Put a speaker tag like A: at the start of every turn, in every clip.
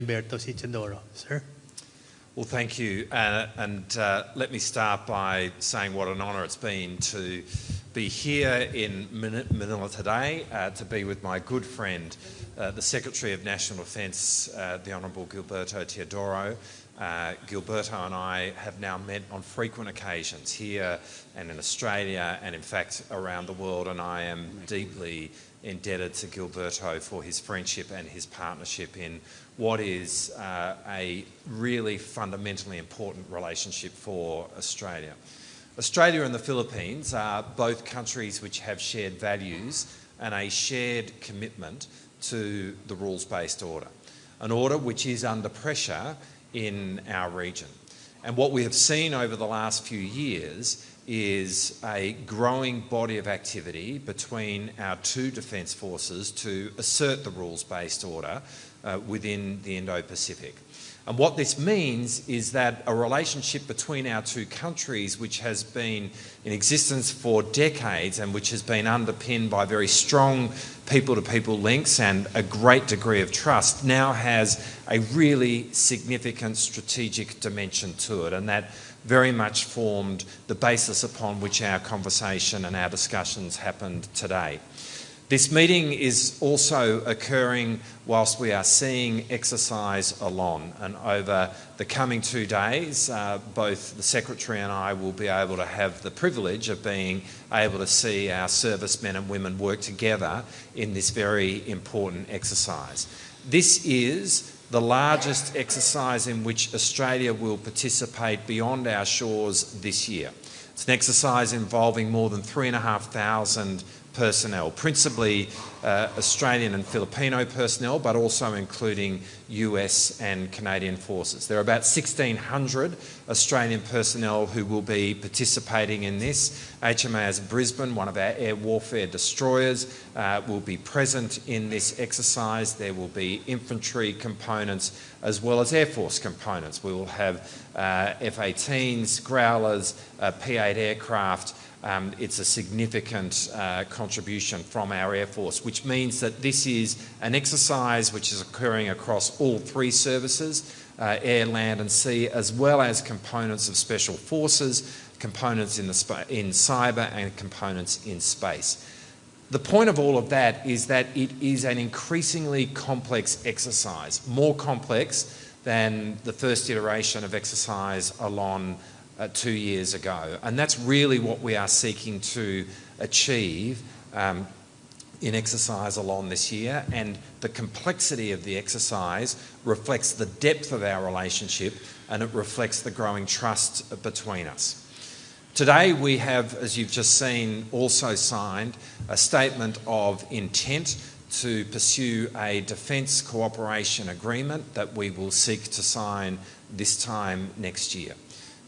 A: Teodoro, sir.
B: Well, thank you. Let me start by saying what an honour it's been to be here in Manila today, to be with my good friend, the Secretary of National Defence, the Honourable Gilberto Teodoro. Gilberto and I have now met on frequent occasions here and in Australia and in fact around the world, and I am deeply indebted to Gilberto for his friendship and his partnership in what is a really fundamentally important relationship for Australia. Australia and the Philippines are both countries which have shared values and a shared commitment to the rules-based order, an order which is under pressure in our region. And what we have seen over the last few years is a growing body of activity between our two defence forces to assert the rules-based order within the Indo-Pacific. And what this means is that a relationship between our two countries, which has been in existence for decades and which has been underpinned by very strong people-to-people links and a great degree of trust, now has a really significant strategic dimension to it, and that very much formed the basis upon which our conversation and our discussions happened today. This meeting is also occurring whilst we are seeing exercise Alon, and over the coming 2 days, both the Secretary and I will be able to have the privilege of being able to see our servicemen and women work together in this very important exercise. This is the largest exercise in which Australia will participate beyond our shores this year. It's an exercise involving more than 3,500 personnel, principally Australian and Filipino personnel, but also including US and Canadian forces. There are about 1,600 Australian personnel who will be participating in this. HMAS Brisbane, one of our air warfare destroyers, will be present in this exercise. There will be infantry components as well as Air Force components. We will have F-18s, Growlers, P-8 aircraft. It's a significant contribution from our Air Force, which means that this is an exercise which is occurring across all three services, air, land and sea, as well as components of special forces, components in cyber and components in space. The point of all of that is that it is an increasingly complex exercise, more complex than the first iteration of exercise Alon 2 years ago. And that's really what we are seeking to achieve in exercise Alon this year, and the complexity of the exercise reflects the depth of our relationship and it reflects the growing trust between us. Today we have, as you've just seen, also signed a statement of intent to pursue a defence cooperation agreement that we will seek to sign this time next year.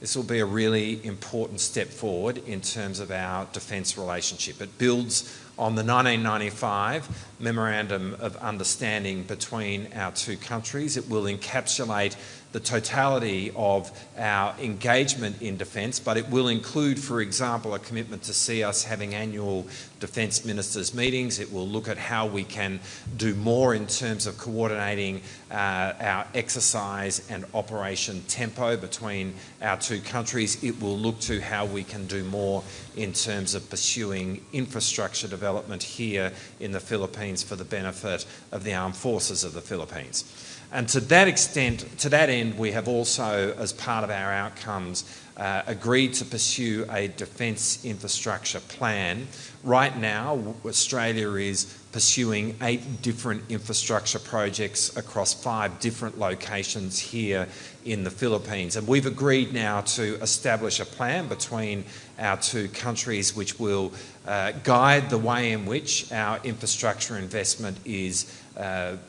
B: This will be a really important step forward in terms of our defence relationship. It builds on the 1995 Memorandum of Understanding between our two countries. It will encapsulate the totality of our engagement in defence, but it will include, for example, a commitment to see us having annual Defence Ministers' meetings. It will look at how we can do more in terms of coordinating our exercise and operation tempo between our two countries. It will look to how we can do more in terms of pursuing infrastructure development here in the Philippines for the benefit of the armed forces of the Philippines. And to that extent, to that end, we have also, as part of our outcomes, agreed to pursue a defence infrastructure plan. Right now, Australia is pursuing 8 different infrastructure projects across 5 different locations here in the Philippines. And we've agreed now to establish a plan between our two countries which will guide the way in which our infrastructure investment is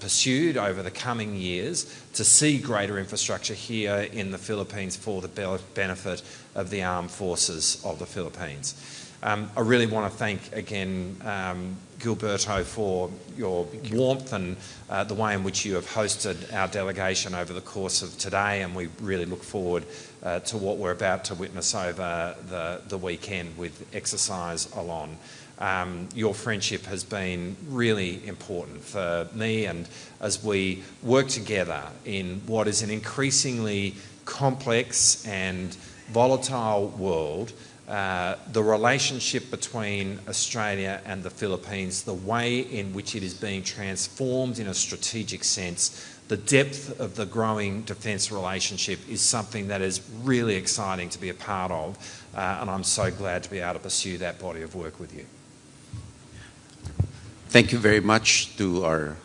B: pursued over the coming years to see greater infrastructure here in the Philippines for the benefit of the armed forces of the Philippines. I really want to thank again Gilberto for your warmth and the way in which you have hosted our delegation over the course of today, and we really look forward to what we're about to witness over the weekend with exercise Alon. Your friendship has been really important for me, and as we work together in what is an increasingly complex and volatile world, the relationship between Australia and the Philippines, the way in which it is being transformed in a strategic sense, the depth of the growing defence relationship is something that is really exciting to be a part of, and I'm so glad to be able to pursue that body of work with you.
C: Thank you very much to our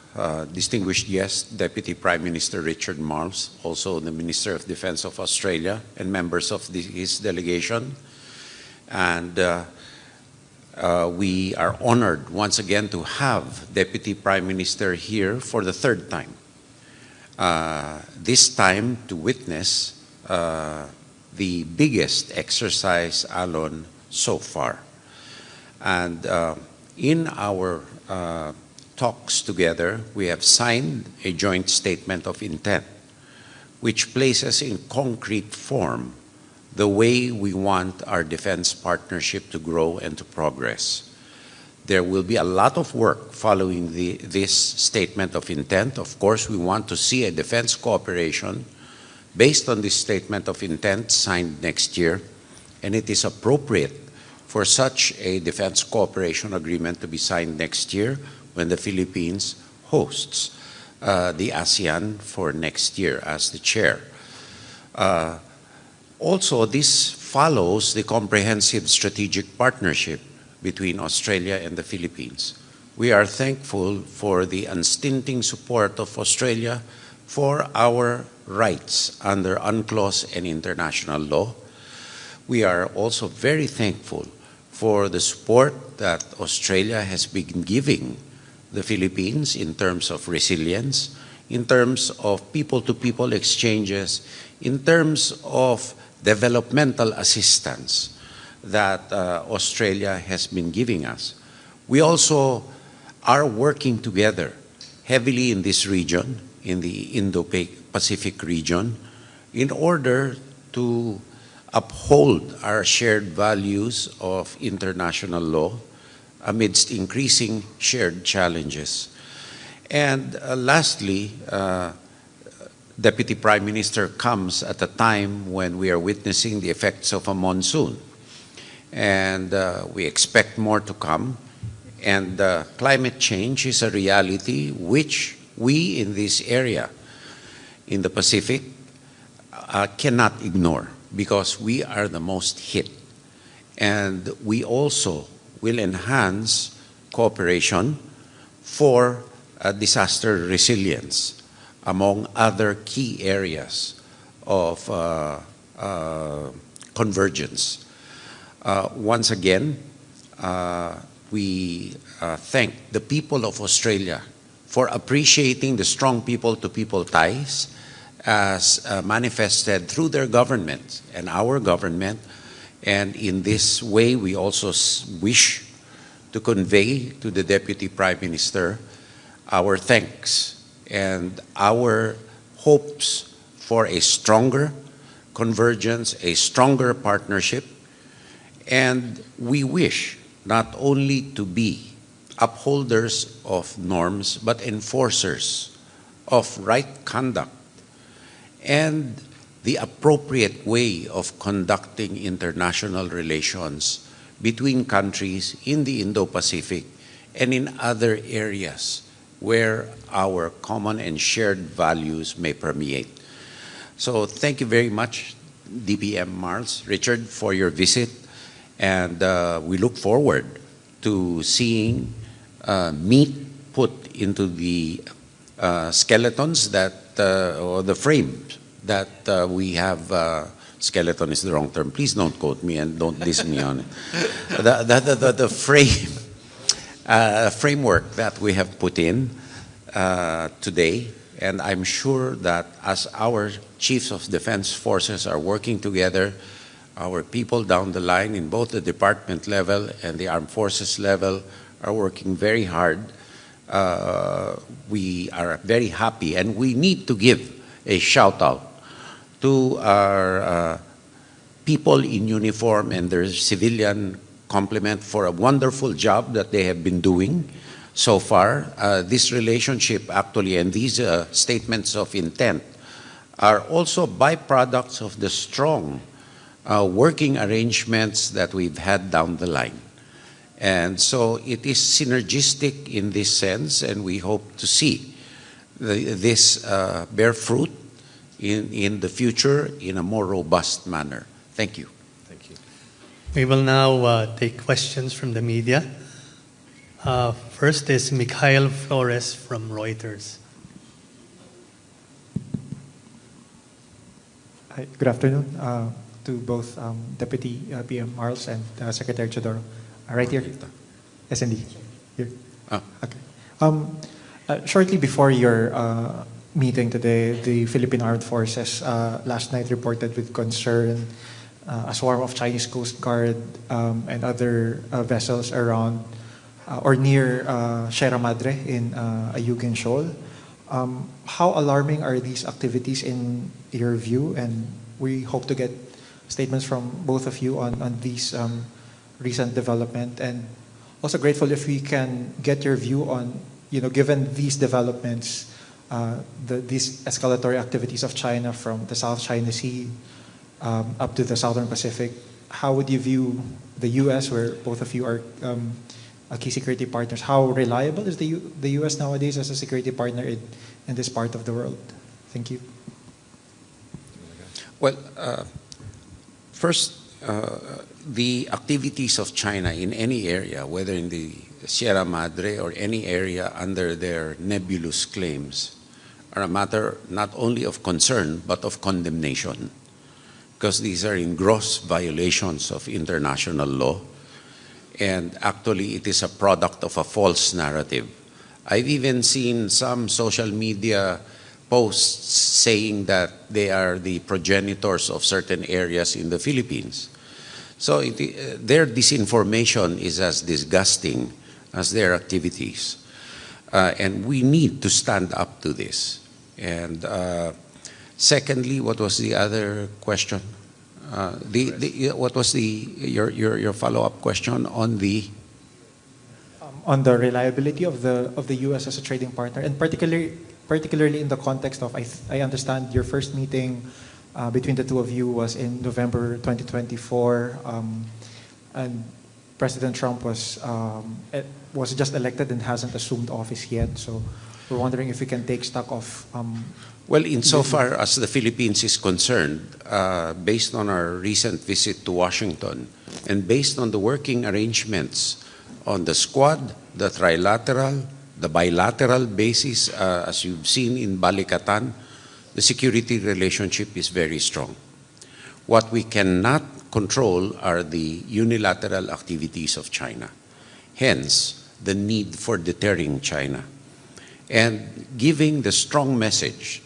C: distinguished guest, Deputy Prime Minister Richard Marles, also the Minister of Defence of Australia, and members of his delegation. And we are honored once again to have Deputy Prime Minister here for the third time. This time to witness the biggest exercise, Alon, so far. And in our talks together, we have signed a joint statement of intent, which places in concrete form the way we want our defense partnership to grow and to progress. There will be a lot of work following this statement of intent. Of course, we want to see a defense cooperation based on this statement of intent signed next year, and it is appropriate for such a defense cooperation agreement to be signed next year when the Philippines hosts the ASEAN for next year as the chair. Also, this follows the comprehensive strategic partnership between Australia and the Philippines. We are thankful for the unstinting support of Australia for our rights under UNCLOS and international law. We are also very thankful for the support that Australia has been giving the Philippines in terms of resilience, in terms of people-to-people exchanges, in terms of developmental assistance that Australia has been giving us. We also are working together heavily in this region, in the Indo-Pacific region, in order to uphold our shared values of international law amidst increasing shared challenges. And lastly, Deputy Prime Minister comes at a time when we are witnessing the effects of a monsoon. And we expect more to come. And climate change is a reality which we in this area, in the Pacific, cannot ignore because we are the most hit. And we also will enhance cooperation for disaster resilience, among other key areas of convergence. Once again, we thank the people of Australia for appreciating the strong people-to-people ties as manifested through their government and our government. And in this way, we also wish to convey to the Deputy Prime Minister our thanks and our hopes for a stronger convergence, a stronger partnership. And we wish not only to be upholders of norms, but enforcers of right conduct and the appropriate way of conducting international relations between countries in the Indo-Pacific and in other areas where our common and shared values may permeate. So thank you very much, DPM Marles, Richard, for your visit. And we look forward to seeing meat put into the skeletons that, or the frame that we have. Skeleton is the wrong term. Please don't quote me and don't diss me on it. The frame. Framework that we have put in today, and I'm sure that as our chiefs of defense forces are working together, our people down the line in both the department level and the armed forces level are working very hard. We are very happy, and we need to give a shout out to our people in uniform and their civilian compliment for a wonderful job that they have been doing so far. This relationship actually and these statements of intent are also byproducts of the strong working arrangements that we've had down the line. And so it is synergistic in this sense, and we hope to see this bear fruit in the future in a more robust manner. Thank you.
B: Thank you.
A: We will now take questions from the media. First is Mikhail Flores from Reuters.
D: Hi, good afternoon to both Deputy PM Marles and Secretary Teodoro. Right here, SND. Here. Okay. Shortly before your meeting today, the Philippine Armed Forces last night reported with concern a swarm of Chinese Coast Guard and other vessels around or near Sierra Madre in Ayungin Shoal. How alarming are these activities in your view? And we hope to get statements from both of you on these recent development, and also grateful if we can get your view on, given these developments, these escalatory activities of China from the South China Sea up to the Southern Pacific. How would you view the U.S., where both of you are key security partners? How reliable is the U.S. nowadays as a security partner in this part of the world? Thank you.
C: Well, first, the activities of China in any area, whether in the Sierra Madre or any area under their nebulous claims, are a matter not only of concern but of condemnation, because these are in gross violations of international law, and actually it is a product of a false narrative. I've even seen some social media posts saying that they are the progenitors of certain areas in the Philippines. So their disinformation is as disgusting as their activities. And we need to stand up to this. And secondly, what was the other question? What was your follow-up question on the?
D: On the reliability of the U.S. as a trading partner, and particularly in the context of, I understand your first meeting between the two of you was in November 2024, and President Trump was just elected and hasn't assumed office yet. So we're wondering if we can take stock of.
C: Well, insofar as the Philippines is concerned, based on our recent visit to Washington, and based on the working arrangements on the Squad, the trilateral, the bilateral basis, as you've seen in Balikatan, the security relationship is very strong. What we cannot control are the unilateral activities of China. Hence, the need for deterring China and giving the strong message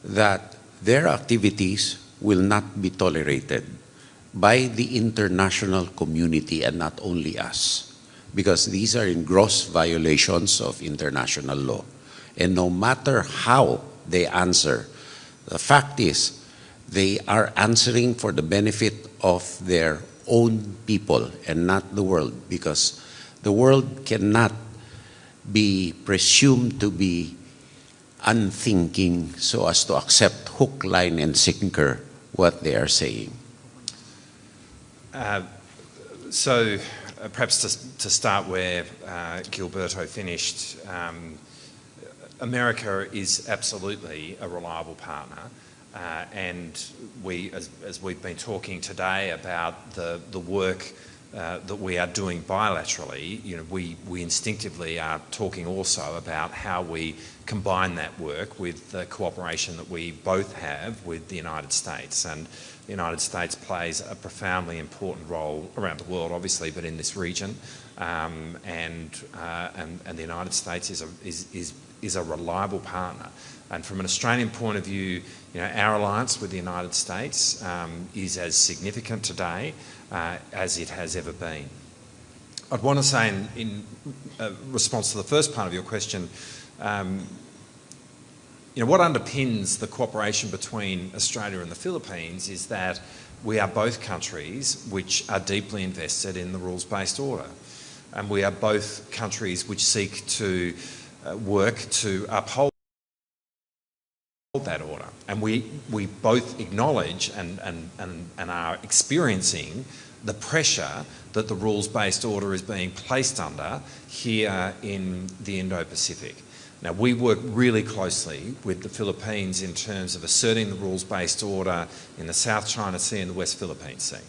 C: that their activities will not be tolerated by the international community and not only us, because these are in gross violations of international law. And no matter how they answer, the fact is they are answering for the benefit of their own people and not the world, because the world cannot be presumed to be unthinking so as to accept hook, line, and sinker what they are saying.
B: So perhaps to start where Gilberto finished, America is absolutely a reliable partner, and we, as we've been talking today about the work that we are doing bilaterally, we instinctively are talking also about how we combine that work with the cooperation that we both have with the United States. And the United States plays a profoundly important role around the world, obviously, but in this region. And the United States is a reliable partner. And from an Australian point of view, our alliance with the United States is as significant today as it has ever been. I'd want to say in response to the first part of your question, what underpins the cooperation between Australia and the Philippines is that we are both countries which are deeply invested in the rules-based order. And we are both countries which seek to work to uphold that order. And we both acknowledge and are experiencing the pressure that the rules-based order is being placed under here in the Indo-Pacific. Now, we work really closely with the Philippines in terms of asserting the rules-based order in the South China Sea and the West Philippine Sea.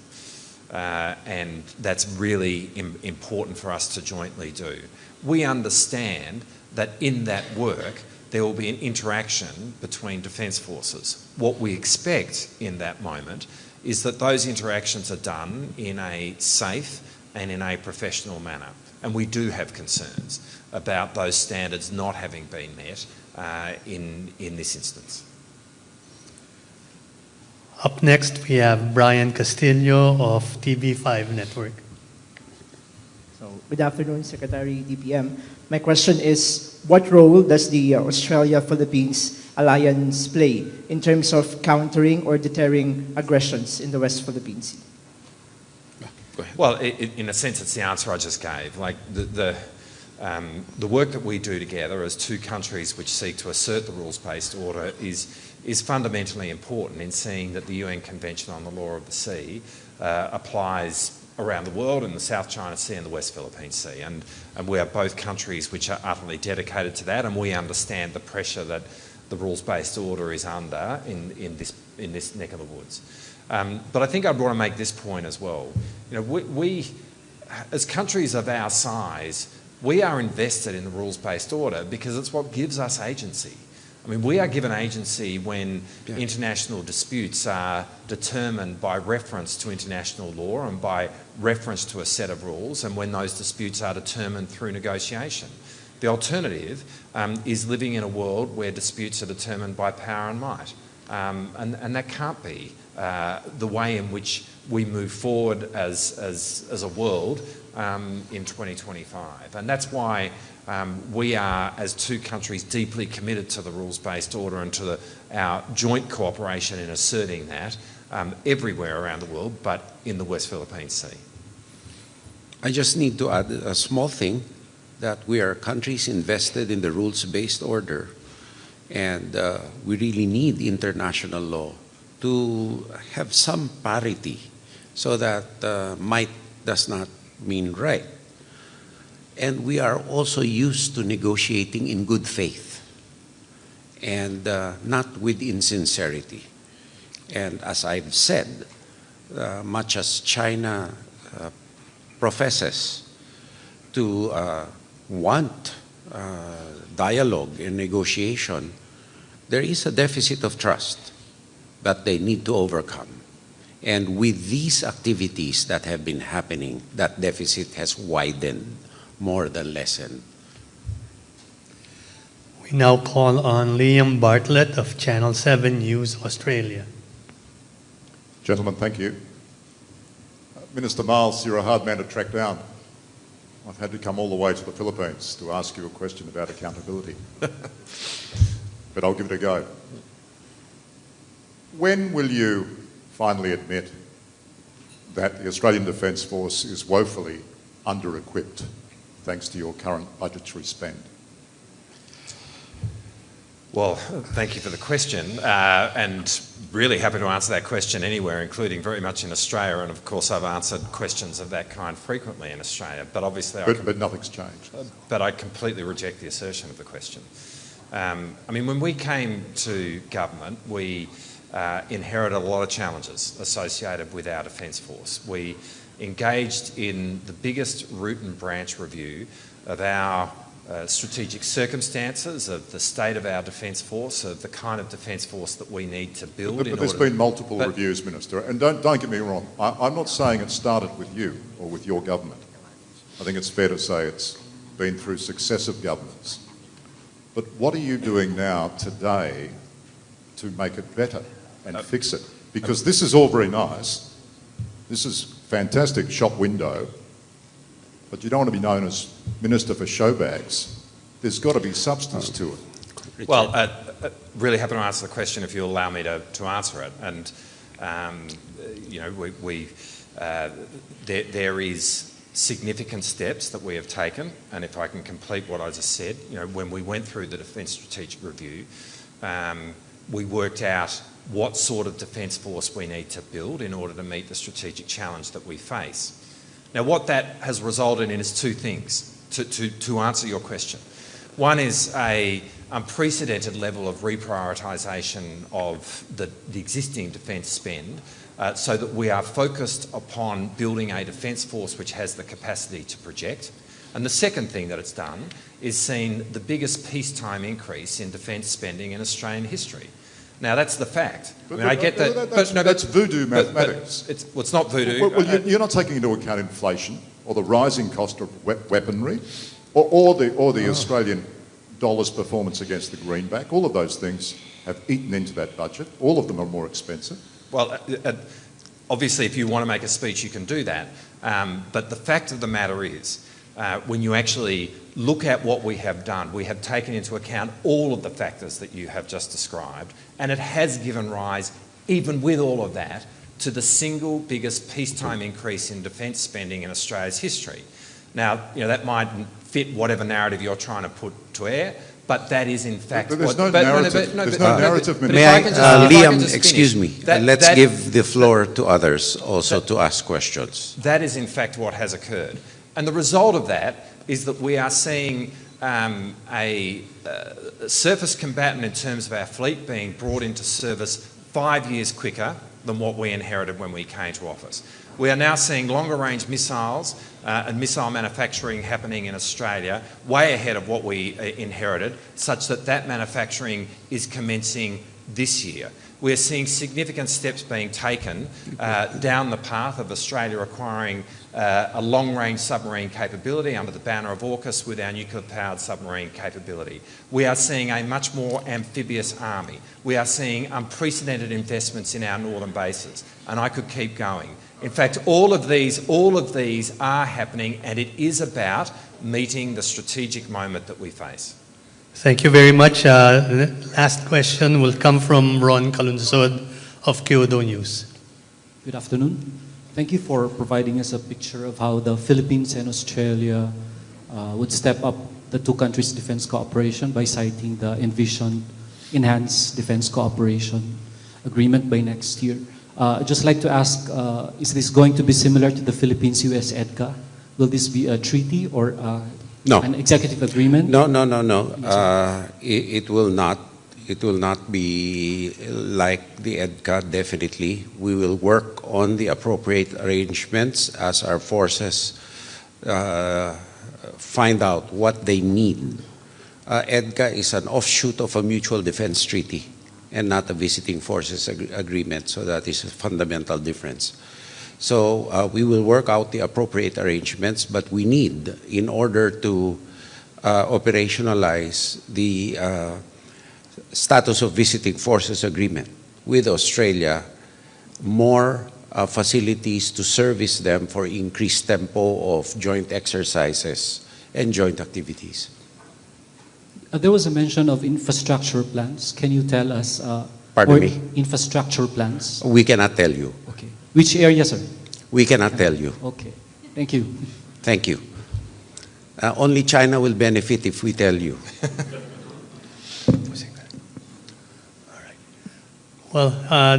B: And that's really important for us to jointly do. We understand that in that work, there will be an interaction between defence forces. What we expect in that moment is that those interactions are done in a safe and in a professional manner. And we do have concerns about those standards not having been met in this instance.
A: Up next, we have Brian Castillo of TV5 Network.
E: So, good afternoon, Secretary DPM. My question is, what role does the Australia-Philippines alliance play in terms of countering or deterring aggressions in the West Philippine Sea?
C: Go ahead.
B: Well, in a sense, it's the answer I just gave. Like the work that we do together as two countries which seek to assert the rules-based order is fundamentally important in seeing that the UN Convention on the Law of the Sea applies around the world in the South China Sea and the West Philippine Sea. And we are both countries which are utterly dedicated to that, and we understand the pressure that the rules-based order is under in this neck of the woods. But I think I'd want to make this point as well. You know, we as countries of our size, we are invested in the rules-based order because it's what gives us agency. I mean, we are given agency when international disputes are determined by reference to international law and by reference to a set of rules, and when those disputes are determined through negotiation. The alternative is living in a world where disputes are determined by power and might. And that can't be the way in which we move forward as a world in 2025. And that's why we are, as two countries, deeply committed to the rules-based order and to our joint cooperation in asserting that everywhere around the world, but in the West Philippine Sea.
C: I just need to add a small thing, that we are countries invested in the rules-based order, and we really need international law to have some parity so that might does not mean right. And we are also used to negotiating in good faith and not with insincerity. And as I've said, much as China professes to want dialogue and negotiation, there is a deficit of trust that they need to overcome. And with these activities that have been happening, that deficit has widened more than lessened.
A: We now call on Liam Bartlett of Channel 7 News Australia.
F: Gentlemen, thank you. Minister Marles, you're a hard man to track down. I've had to come all the way to the Philippines to ask you a question about accountability. But I'll give it a go. When will you finally admit that the Australian Defence Force is woefully under-equipped thanks to your current budgetary spend?
B: Well, thank you for the question, and really happy to answer that question anywhere, including very much in Australia, and of course I've answered questions of that kind frequently in Australia, but obviously
F: But nothing's changed.
B: But I completely reject the assertion of the question. I mean, when we came to government, we inherited a lot of challenges associated with our Defence Force. We engaged in the biggest root and branch review of our strategic circumstances, of the state of our Defence Force, of the kind of Defence Force that we need to build.
F: But there's been multiple reviews, Minister, and don't get me wrong, I'm not saying it started with you or with your government. I think it's fair to say it's been through successive governments. But what are you doing now, today, to make it better and fix it? Because this is all very nice. This is fantastic shop window, but you don't want to be known as Minister for Showbags. There's got to be substance to it.
B: Well, really happy to answer the question if you allow me to answer it. And You know, there is significant steps that we have taken, and if I can complete what I just said, you know, when we went through the Defence Strategic Review, we worked out what sort of defence force we need to build in order to meet the strategic challenge that we face. Now, what that has resulted in is two things, to answer your question. One is an unprecedented level of reprioritisation of the existing defence spend, so that we are focused upon building a defence force which has the capacity to project. And the second thing that it's done is seen the biggest peacetime increase in defence spending in Australian history. Now, that's the fact. I get that.
F: That's voodoo mathematics.
B: It's not voodoo.
F: Well, you're not taking into account inflation or the rising cost of weaponry or the Australian dollar's performance against the greenback. All of those things have eaten into that budget. All of them are more expensive.
B: Well, obviously, if you want to make a speech, you can do that. But the fact of the matter is, when you actually look at what we have done, we have taken into account all of the factors that you have just described, and it has given rise, even with all of that, to the single biggest peacetime increase in defence spending in Australia's history. Now, you know, that might fit whatever narrative you're trying to put to air, but that is in fact
F: But there's no narrative. There's no narrative.
C: May I, Liam, excuse me, let's give the floor to others also to ask questions.
B: That is in fact what has occurred. And the result of that is that we are seeing a surface combatant in terms of our fleet being brought into service 5 years quicker than what we inherited when we came to office. We are now seeing longer range missiles and missile manufacturing happening in Australia way ahead of what we inherited, such that that manufacturing is commencing this year. We're seeing significant steps being taken down the path of Australia acquiring a long-range submarine capability under the banner of AUKUS with our nuclear-powered submarine capability. We are seeing a much more amphibious army. We are seeing unprecedented investments in our northern bases, and I could keep going. In fact, all of these are happening, and it is about meeting the strategic moment that we face.
A: Thank you very much. The last question will come from Ron Calunsod of Kyodo News.
G: Good afternoon. Thank you for providing us a picture of how the Philippines and Australia would step up the two countries' defense cooperation by citing the envisioned enhanced defense cooperation agreement by next year. I'd just like to ask, is this going to be similar to the Philippines-US EDCA? Will this be a treaty or
C: No.
G: an executive agreement?
C: No. It will not. It will not be like the EDCA, definitely. We will work on the appropriate arrangements as our forces find out what they need. EDCA is an offshoot of a mutual defense treaty and not a visiting forces agreement, so that is a fundamental difference. So we will work out the appropriate arrangements, but we need, in order to operationalize the status of visiting forces agreement with Australia, more facilities to service them for increased tempo of joint exercises and joint activities.
G: There was a mention of infrastructure plans. Can you tell us?
C: Pardon me?
G: Infrastructure plans.
C: We cannot tell you.
G: Okay. Which area, sir?
C: We cannot tell you.
G: Okay. Thank you.
C: Thank you. Only China will benefit if we tell you.
A: Well,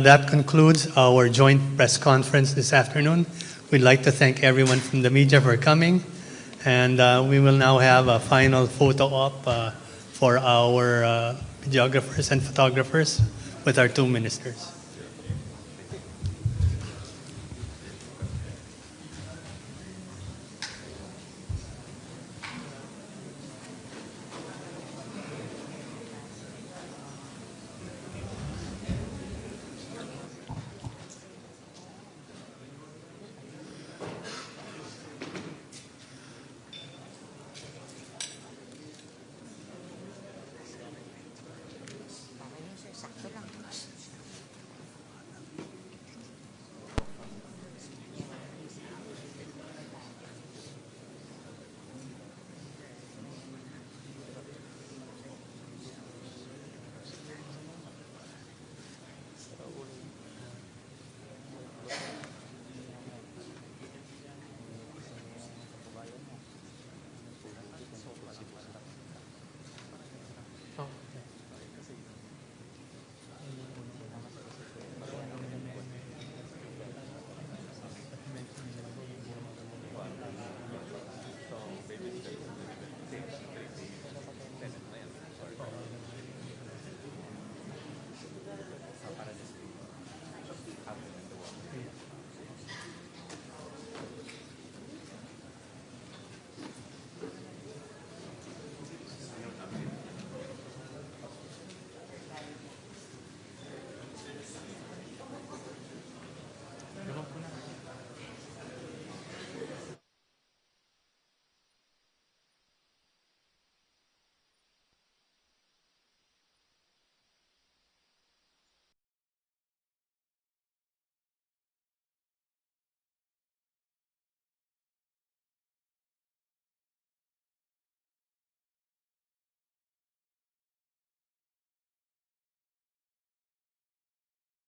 A: that concludes our joint press conference this afternoon. We'd like to thank everyone from the media for coming, and we will now have a final photo op for our videographers and photographers with our two ministers.